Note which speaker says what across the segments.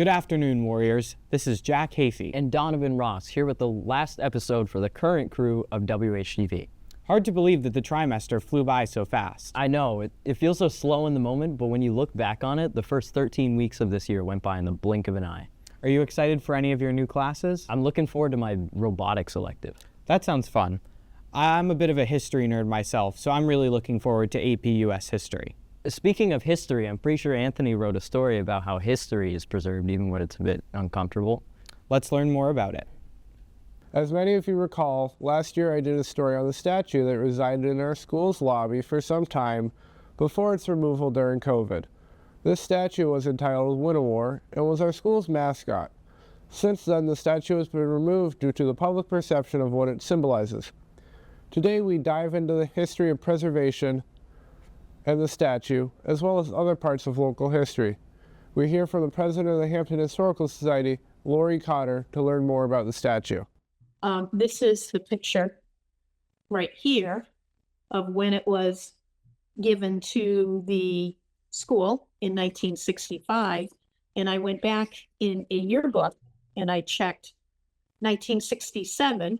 Speaker 1: Good afternoon, Warriors. This is Jack Hafey
Speaker 2: And Donovan Ross, here with the last episode for the current crew of WHTV.
Speaker 1: Hard to believe that the trimester flew by so fast.
Speaker 2: I know, it feels so slow in the moment, but when you look back on it, the first 13 weeks of this year went by in the blink of an eye.
Speaker 1: Are you excited for any of your new classes?
Speaker 2: I'm looking forward to my robotics elective.
Speaker 1: That sounds fun. I'm a bit of a history nerd myself, so I'm really looking forward to AP US History.
Speaker 2: Speaking of history, I'm pretty sure Anthony wrote a story about how history is preserved even when it's a bit uncomfortable.
Speaker 1: Let's learn more about it.
Speaker 3: As many of you recall, last year I did a story on the statue that resided in our school's lobby for some time before its removal during COVID. This statue was entitled Winowar and was our school's mascot. Since then, the statue has been removed due to the public perception of what it symbolizes. Today we dive into the history of preservation and the statue, as well as other parts of local history. We hear from the president of the Hampton Historical Society, Lori Cotter, to learn more about the statue.
Speaker 4: This is the picture right here of when it was given to the school in 1965. And I went back in a yearbook and I checked 1967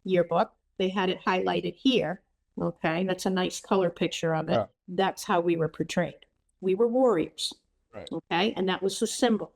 Speaker 4: yearbook. They had it highlighted here. Okay, that's a nice color picture of it.
Speaker 3: Yeah.
Speaker 4: That's how we were portrayed. We were warriors.
Speaker 3: Right.
Speaker 4: Okay, and that was the symbol.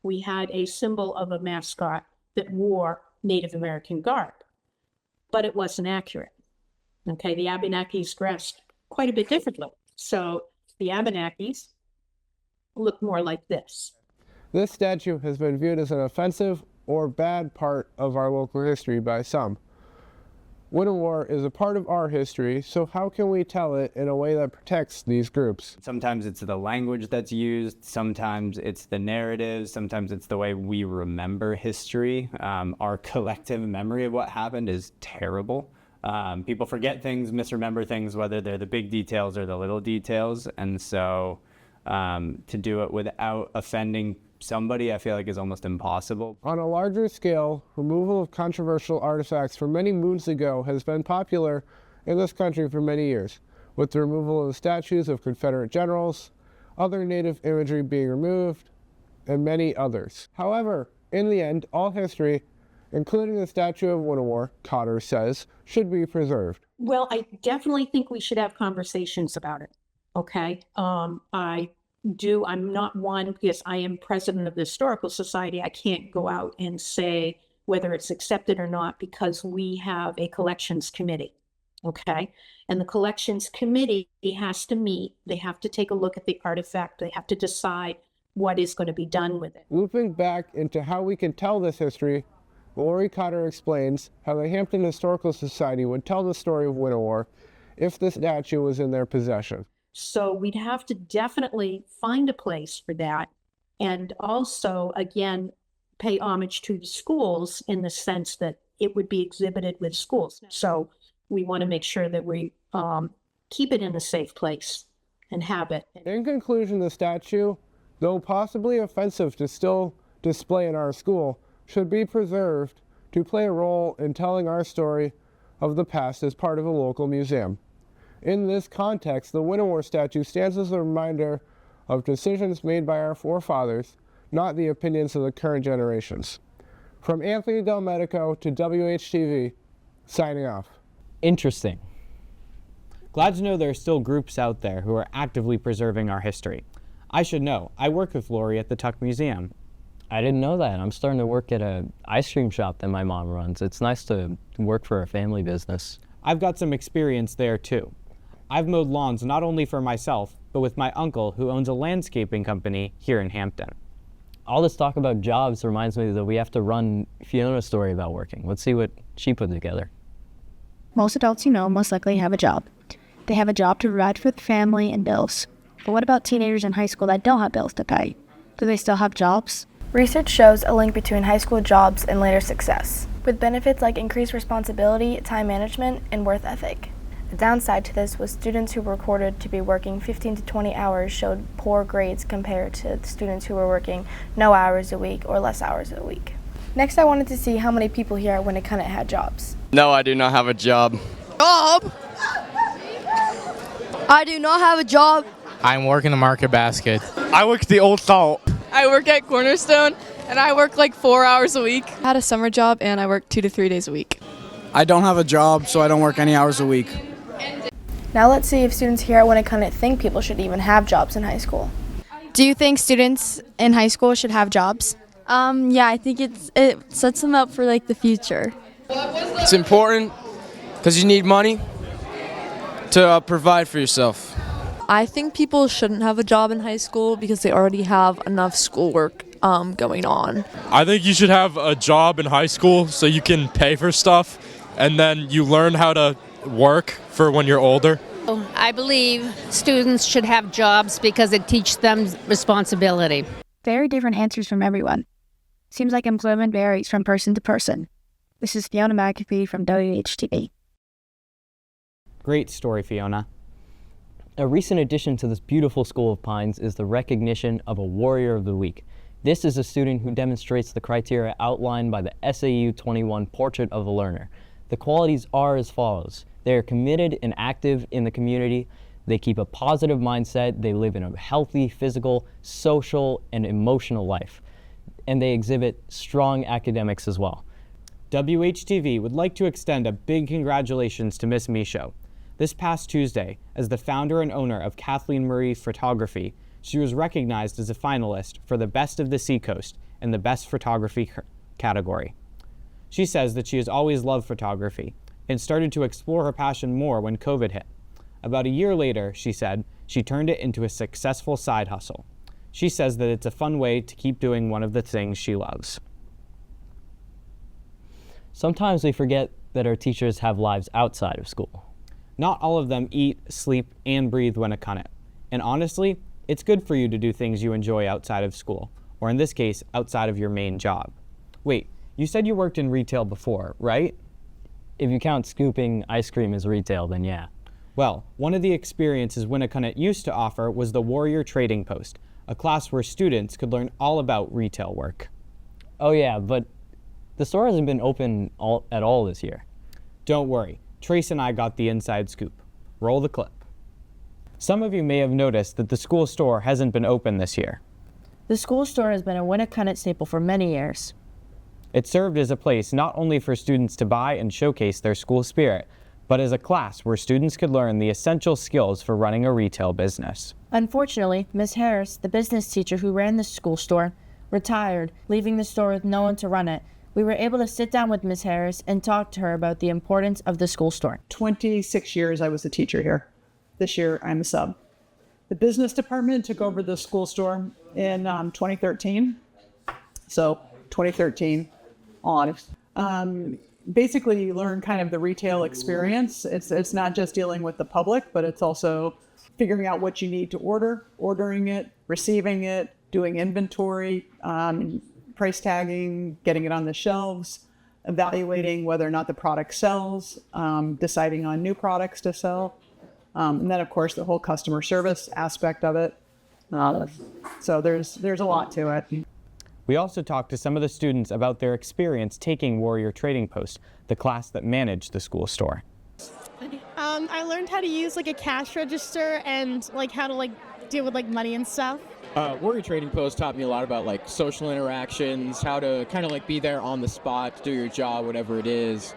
Speaker 4: We had a symbol of a mascot that wore Native American garb, but it wasn't accurate. Okay, the Abenakis dressed quite a bit differently. So the Abenakis look more like this.
Speaker 3: This statue has been viewed as an offensive or bad part of our local history by some. Winowar is a part of our history, so how can we tell it in a way that protects these groups?
Speaker 5: Sometimes it's the language that's used, sometimes it's the narrative, sometimes it's the way we remember history. Our collective memory of what happened is terrible. People forget things, misremember things, whether they're the big details or the little details. And so to do it without offending somebody, I feel like is almost impossible.
Speaker 3: On a larger scale, removal of controversial artifacts from many moons ago has been popular in this country for many years, with the removal of the statues of Confederate generals, other Native imagery being removed, and many others. However, in the end, all history, including the statue of Winowar, Cotter says, should be preserved.
Speaker 4: Well, I definitely think we should have conversations about it. Okay, I'm not one, because I am president of the Historical Society. I can't go out and say whether it's accepted or not, because we have a collections committee. Okay, and the collections committee has to meet. They have to take a look at the artifact. They have to decide what is going to be done with it.
Speaker 3: Looping back into how we can tell this history, Lori Cotter explains how the Hampton Historical Society would tell the story of Winowar if the statue was in their possession.
Speaker 4: So we'd have to definitely find a place for that. And also, again, pay homage to the schools in the sense that it would be exhibited with schools. So we want to make sure that we keep it in a safe place and have it.
Speaker 3: In conclusion, the statue, though possibly offensive to still display in our school, should be preserved to play a role in telling our story of the past as part of a local museum. In this context, the Winowar statue stands as a reminder of decisions made by our forefathers, not the opinions of the current generations. From Anthony Del Medico to WHTV, signing off.
Speaker 1: Interesting. Glad to know there are still groups out there who are actively preserving our history. I should know. I work with Lori at the Tuck Museum.
Speaker 2: I didn't know that. I'm starting to work at an ice cream shop that my mom runs. It's nice to work for a family business.
Speaker 1: I've got some experience there too. I've mowed lawns not only for myself, but with my uncle who owns a landscaping company here in Hampton.
Speaker 2: All this talk about jobs reminds me that we have to run Fiona's story about working. Let's see what she put together.
Speaker 6: Most adults you know most likely have a job. They have a job to provide for the family and bills. But what about teenagers in high school that don't have bills to pay? Do they still have jobs?
Speaker 7: Research shows a link between high school jobs and later success, with benefits like increased responsibility, time management, and work ethic. The downside to this was students who were recorded to be working 15 to 20 hours showed poor grades compared to students who were working no hours a week or less hours a week. Next, I wanted to see how many people here at Winnacunnet had jobs.
Speaker 8: No, I do not have a job.
Speaker 9: Job? I do not have a job.
Speaker 10: I'm working the market basket.
Speaker 11: I work at the Old Salt.
Speaker 8: I work at Cornerstone, and I work like 4 hours a week. I had a summer job, and I work 2 to 3 days a week.
Speaker 9: I don't have a job, so I don't work any hours a week.
Speaker 7: Now let's see if students here at Winnacunnet think people should even have jobs in high school.
Speaker 10: Do you think students in high school should have jobs?
Speaker 11: Yeah, I think it sets them up for like the future.
Speaker 12: It's important because you need money to provide for yourself.
Speaker 8: I think people shouldn't have a job in high school because they already have enough schoolwork going on.
Speaker 13: I think you should have a job in high school so you can pay for stuff and then you learn how to work for when you're older.
Speaker 14: I believe students should have jobs because it teaches them responsibility.
Speaker 6: Very different answers from everyone. Seems like employment varies from person to person. This is Fiona McAfee from WHTV.
Speaker 1: Great story, Fiona.
Speaker 2: A recent addition to this beautiful School of Pines is the recognition of a Warrior of the Week. This is a student who demonstrates the criteria outlined by the SAU 21 Portrait of a Learner. The qualities are as follows. They are committed and active in the community. They keep a positive mindset. They live in a healthy physical, social, and emotional life. And they exhibit strong academics as well.
Speaker 1: WHTV would like to extend a big congratulations to Miss Michaud. This past Tuesday, as the founder and owner of Kathleen Marie Photography, she was recognized as a finalist for the Best of the Seacoast in the Best Photography category. She says that she has always loved photography and started to explore her passion more when COVID hit. About a year later, she said, she turned it into a successful side hustle. She says that it's a fun way to keep doing one of the things she loves.
Speaker 2: Sometimes we forget that our teachers have lives outside of school.
Speaker 1: Not all of them eat, sleep, and breathe Winnacunnet. And honestly, it's good for you to do things you enjoy outside of school, or in this case, outside of your main job. Wait, you said you worked in retail before, right?
Speaker 2: If you count scooping ice cream as retail, then yeah.
Speaker 1: Well, one of the experiences Winnacunnet used to offer was the Warrior Trading Post, a class where students could learn all about retail work.
Speaker 2: Oh yeah, but the store hasn't been open at all this year.
Speaker 1: Don't worry, Trace and I got the inside scoop. Roll the clip. Some of you may have noticed that the school store hasn't been open this year.
Speaker 15: The school store has been a Winnacunnet staple for many years.
Speaker 1: It served as a place not only for students to buy and showcase their school spirit, but as a class where students could learn the essential skills for running a retail business.
Speaker 15: Unfortunately, Ms. Harris, the business teacher who ran the school store, retired, leaving the store with no one to run it. We were able to sit down with Ms. Harris and talk to her about the importance of the school store.
Speaker 16: 26 years I was a teacher here. This year I'm a sub. The business department took over the school store in 2013. So 2013 on. Basically, you learn kind of the retail experience. It's not just dealing with the public, but it's also figuring out what you need to order, ordering it, receiving it, doing inventory, price tagging, getting it on the shelves, evaluating whether or not the product sells, deciding on new products to sell, and then of course the whole customer service aspect of it. So there's a lot to it.
Speaker 1: We also talked to some of the students about their experience taking Warrior Trading Post, the class that managed the school store.
Speaker 17: I learned how to use like a cash register and like how to like deal with like money and stuff.
Speaker 18: Warrior Trading Post taught me a lot about like social interactions, how to kind of like be there on the spot, do your job, whatever it is.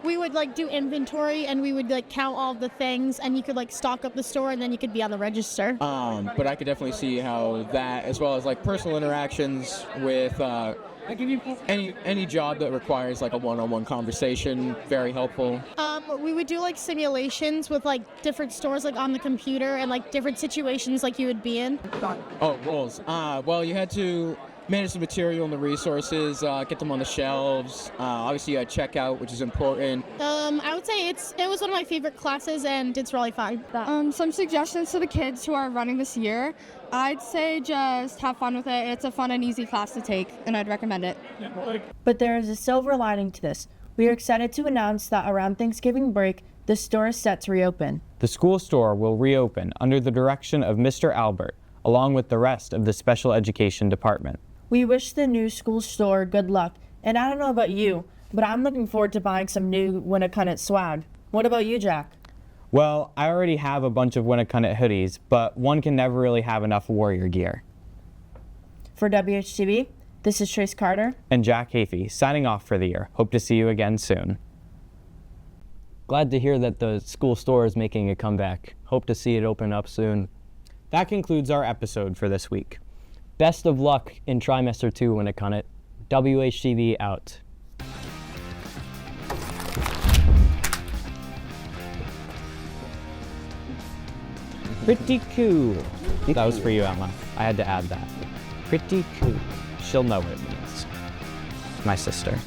Speaker 17: We would like do inventory and we would like count all the things and you could like stock up the store and then you could be on the register.
Speaker 18: But I could definitely see how that, as well as like personal interactions with any job that requires like a one-on-one conversation, very helpful.
Speaker 17: We would do like simulations with like different stores like on the computer and like different situations like you would be in.
Speaker 18: Oh, roles. Well, you had to manage the material and the resources, get them on the shelves. Obviously, you had checkout, which is important.
Speaker 17: I would say it was one of my favorite classes, and it's really fun.
Speaker 19: Some suggestions to the kids who are running this year. I'd say just have fun with it. It's a fun and easy class to take, and I'd recommend it.
Speaker 15: But there is a silver lining to this. We are excited to announce that around Thanksgiving break, the store is set to reopen.
Speaker 1: The school store will reopen under the direction of Mr. Albert, along with the rest of the special education department.
Speaker 15: We wish the new school store good luck, and I don't know about you, but I'm looking forward to buying some new Winnacunnet swag. What about you, Jack?
Speaker 1: Well, I already have a bunch of Winnacunnet hoodies, but one can never really have enough Warrior gear.
Speaker 15: For WHTV, this is Trace Carter.
Speaker 1: And Jack Hafey, signing off for the year. Hope to see you again soon.
Speaker 2: Glad to hear that the school store is making a comeback. Hope to see it open up soon.
Speaker 1: That concludes our episode for this week.
Speaker 2: Best of luck in trimester 2, Winnicott. WHTV out.
Speaker 1: Pretty cool. That was for you, Emma. I had to add that. Pretty cool. She'll know what it means. My sister.